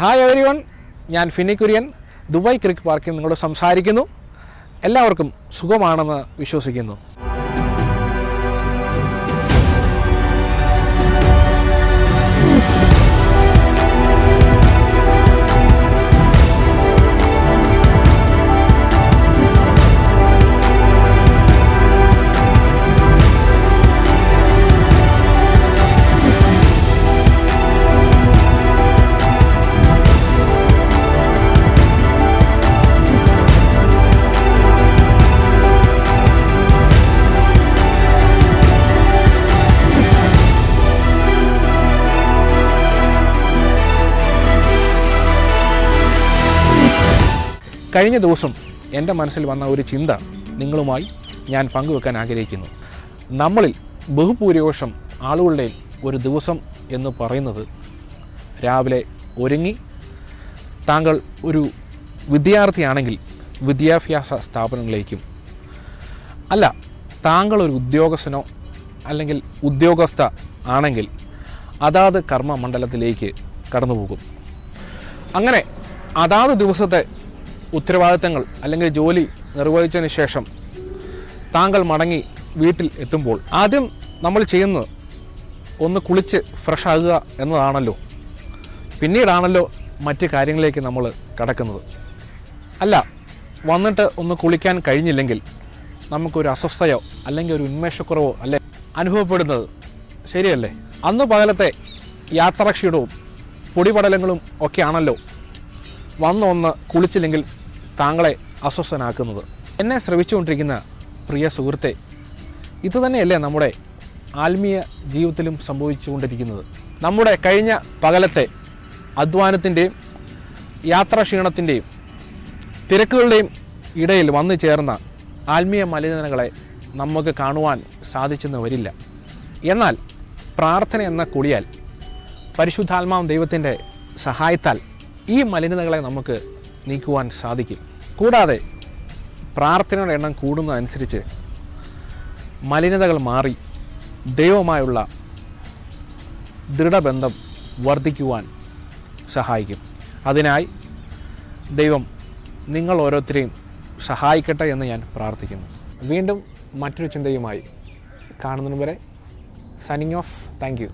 Hi everyone, ഞാൻ Finny Kurian Dubai Crick പാർക്കിൽ നിങ്ങളോട് സംസാരിക്കുന്നു. എല്ലാവർക്കും സുഖമാണെന്ന് വിശ്വസിക്കുന്നു. കഴിഞ്ഞ ദിവസം എൻ്റെ മനസ്സിൽ വന്ന ഒരു ചിന്ത നിങ്ങളുമായി ഞാൻ പങ്കുവെക്കാൻ ആഗ്രഹിക്കുന്നു. നമ്മളിൽ ബഹുഭൂരിപക്ഷം ആളുകളുടെ ഒരു ദിവസം എന്ന് പറയുന്നത് രാവിലെ ഒരുങ്ങി താങ്കൾ ഒരു വിദ്യാർത്ഥിയാണെങ്കിൽ വിദ്യാഭ്യാസ സ്ഥാപനങ്ങളിലേക്കും, അല്ല താങ്കൾ ഒരു ഉദ്യോഗസ്ഥനോ അല്ലെങ്കിൽ ഉദ്യോഗസ്ഥ ആണെങ്കിൽ അതാത് കർമ്മമണ്ഡലത്തിലേക്ക് കടന്നുപോകും. അങ്ങനെ അതാത് ദിവസത്തെ ഉത്തരവാദിത്തങ്ങൾ അല്ലെങ്കിൽ ജോലി നിർവഹിച്ചതിന് ശേഷം താങ്കൾ മടങ്ങി വീട്ടിൽ എത്തുമ്പോൾ ആദ്യം നമ്മൾ ചെയ്യുന്നത് ഒന്ന് കുളിച്ച് ഫ്രഷ് ആകുക എന്നതാണല്ലോ. പിന്നീടാണല്ലോ മറ്റ് കാര്യങ്ങളിലേക്ക് നമ്മൾ കടക്കുന്നത്. അല്ല, വന്നിട്ട് ഒന്ന് കുളിക്കാൻ കഴിഞ്ഞില്ലെങ്കിൽ നമുക്കൊരു അസ്വസ്ഥയോ അല്ലെങ്കിൽ ഒരു ഉന്മേഷക്കുറവോ അല്ലെ അനുഭവപ്പെടുന്നത്, ശരിയല്ലേ? അന്ന് പകലത്തെ യാത്രാക്ഷീണവും പൊടിപടലങ്ങളും ഒക്കെയാണല്ലോ വന്നൊന്ന് കുളിച്ചില്ലെങ്കിൽ താങ്കളെ അസ്വസ്ഥനാക്കുന്നത്. എന്നെ ശ്രവിച്ചുകൊണ്ടിരിക്കുന്ന പ്രിയ സുഹൃത്തെ, ഇതുതന്നെയല്ലേ നമ്മുടെ ആത്മീയ ജീവിതത്തിലും സംഭവിച്ചുകൊണ്ടിരിക്കുന്നത്. നമ്മുടെ കഴിഞ്ഞ പകലത്തെ അധ്വാനത്തിൻ്റെയും യാത്രാക്ഷീണത്തിൻ്റെയും തിരക്കുകളുടെയും ഇടയിൽ വന്നു ചേർന്ന ആത്മീയ മലിനതകളെ നമുക്ക് കാണുവാൻ സാധിച്ചെന്ന് വരില്ല. എന്നാൽ പ്രാർത്ഥന എന്ന കുളിയാൽ പരിശുദ്ധാത്മാവ് ദൈവത്തിൻ്റെ സഹായത്താൽ ഈ മലിനതകളെ നമുക്ക് നീക്കുവാൻ സാധിക്കും. കൂടാതെ പ്രാർത്ഥനയുടെ എണ്ണം കൂടുന്നതനുസരിച്ച് മലിനതകൾ മാറി ദൈവവുമായുള്ള ദൃഢബന്ധം വർദ്ധിക്കുവാൻ സഹായിക്കും. അതിനായി ദൈവം നിങ്ങൾ ഓരോരുത്തരെയും സഹായിക്കട്ടെ എന്ന് ഞാൻ പ്രാർത്ഥിക്കുന്നു. വീണ്ടും മറ്റൊരു ചിന്തയുമായി കാണുന്നതിന് വരെ സൈനിങ് ഓഫ്. Thank you.